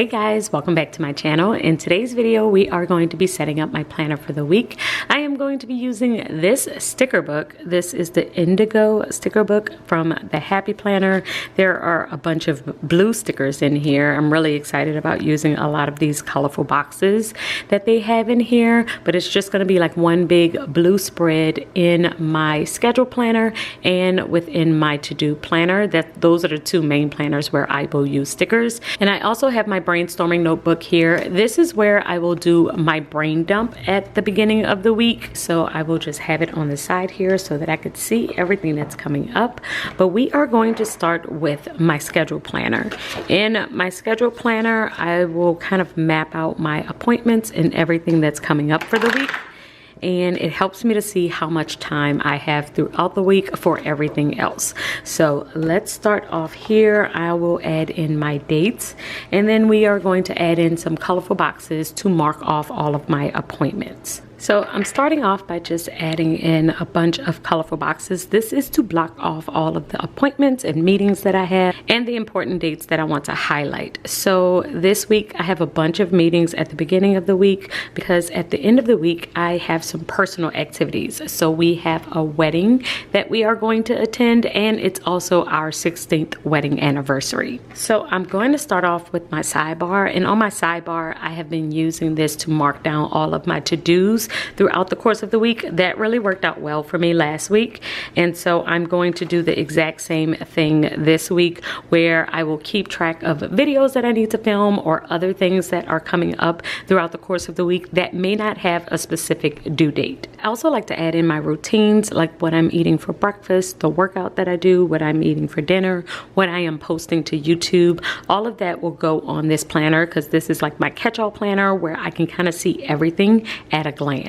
Hey guys, welcome back to my channel. In today's video, we are going to be setting up my planner for the week. I am going to be using this sticker book. This is the Indigo sticker book from the Happy Planner. There are a bunch of blue stickers in here. I'm really excited about using a lot of these colorful boxes that they have in here, but it's just going to be like one big blue spread in my schedule planner and within my to-do planner. Those are the two main planners where I will use stickers. And I also have my brainstorming notebook here. This is where I will do my brain dump at the beginning of the week. So I will just have it on the side here so that I could see everything that's coming up. But we are going to start with my schedule planner. In my schedule planner, I will kind of map out my appointments and everything that's coming up for the week. And it helps me to see how much time I have throughout the week for everything else. So let's start off here. I will add in my dates, and then we are going to add in some colorful boxes to mark off all of my appointments. So I'm starting off by just adding in a bunch of colorful boxes. This is to block off all of the appointments and meetings that I have and the important dates that I want to highlight. So this week I have a bunch of meetings at the beginning of the week because at the end of the week I have some personal activities. So we have a wedding that we are going to attend, and it's also our 16th wedding anniversary. So I'm going to start off with my sidebar, and on my sidebar I have been using this to mark down all of my to-dos throughout the course of the week. That really worked out well for me last week, and so I'm going to do the exact same thing this week, where I will keep track of videos that I need to film or other things that are coming up throughout the course of the week that may not have a specific due date. I also like to add in my routines, like what I'm eating for breakfast, the workout that I do, what I'm eating for dinner, what I am posting to YouTube. All of that will go on this planner because this is like my catch-all planner where I can kind of see everything at a glance.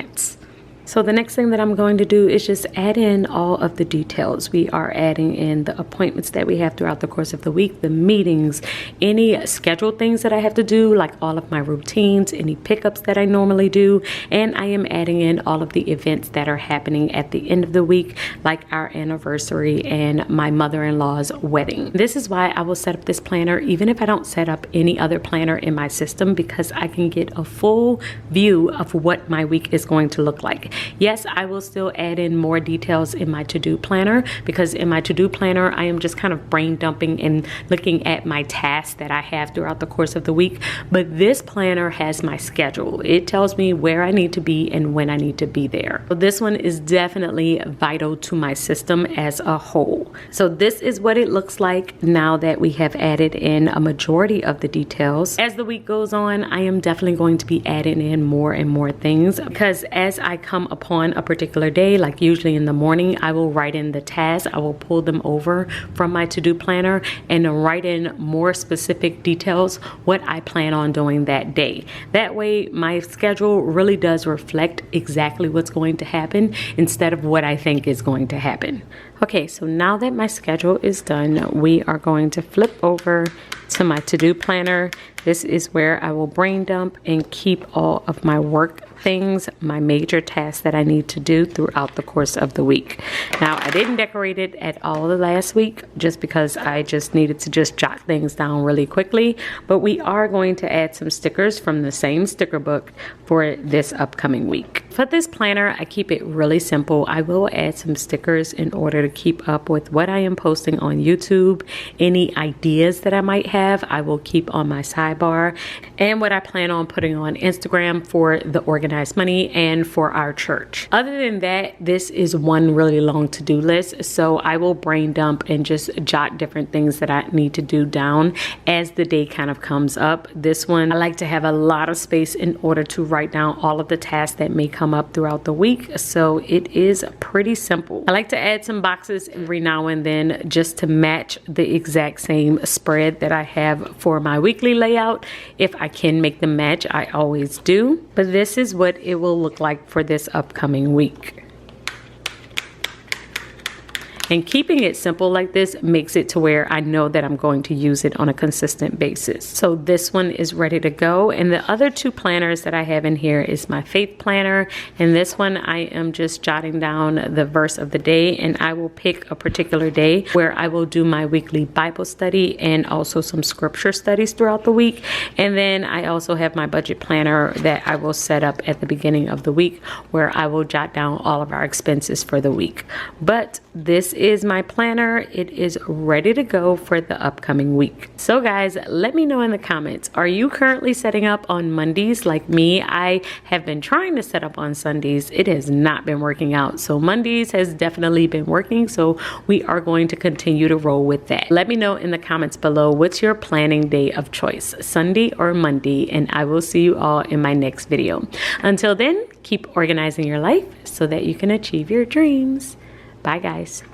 So the next thing that I'm going to do is just add in all of the details. We are adding in the appointments that we have throughout the course of the week, the meetings, any scheduled things that I have to do, like all of my routines, any pickups that I normally do, and I am adding in all of the events that are happening at the end of the week, like our anniversary and my mother-in-law's wedding. This is why I will set up this planner even if I don't set up any other planner in my system, because I can get a full view of what my week is going to look like. Yes, I will still add in more details in my to-do planner, because in my to-do planner, I am just kind of brain dumping and looking at my tasks that I have throughout the course of the week. But this planner has my schedule. It tells me where I need to be and when I need to be there. So this one is definitely vital to my system as a whole. So this is what it looks like now that we have added in a majority of the details. As the week goes on, I am definitely going to be adding in more and more things, because as I come upon a particular day, like usually in the morning, I will write in the tasks. I will pull them over from my to-do planner and write in more specific details what I plan on doing that day. That way my schedule really does reflect exactly what's going to happen instead of what I think is going to happen. Okay, so now that my schedule is done, we are going to flip over to my to-do planner. This is where I will brain dump and keep all of my work things, my major tasks that I need to do throughout the course of the week. Now, I didn't decorate it at all the last week just because I just needed to just jot things down really quickly, but we are going to add some stickers from the same sticker book for this upcoming week. For this planner, I keep it really simple. I will add some stickers in order to keep up with what I am posting on YouTube. Any ideas that I might have, I will keep on my sidebar, and what I plan on putting on Instagram for the Organized Money and for our church. Other than that, this is one really long to-do list, so I will brain dump and just jot different things that I need to do down as the day kind of comes up. This one, I like to have a lot of space in order to write down all of the tasks that may come up throughout the week, so it is pretty simple. I like to add some boxes every now and then just to match the exact same spread that I have for my weekly layout. If I can make them match, I always do, but this is what it will look like for this upcoming week. And keeping it simple like this makes it to where I know that I'm going to use it on a consistent basis. So this one is ready to go. And the other two planners that I have in here is my faith planner. And this one I am just jotting down the verse of the day, and I will pick a particular day where I will do my weekly Bible study and also some scripture studies throughout the week. And then I also have my budget planner that I will set up at the beginning of the week where I will jot down all of our expenses for the week. But this is my planner. It is ready to go for the upcoming week. So guys, let me know in the comments, are you currently setting up on Mondays like me? I have been trying to set up on Sundays. It has not been working out. So Mondays has definitely been working. So we are going to continue to roll with that. Let me know in the comments below, what's your planning day of choice, Sunday or Monday? And I will see you all in my next video. Until then, keep organizing your life so that you can achieve your dreams. Bye guys.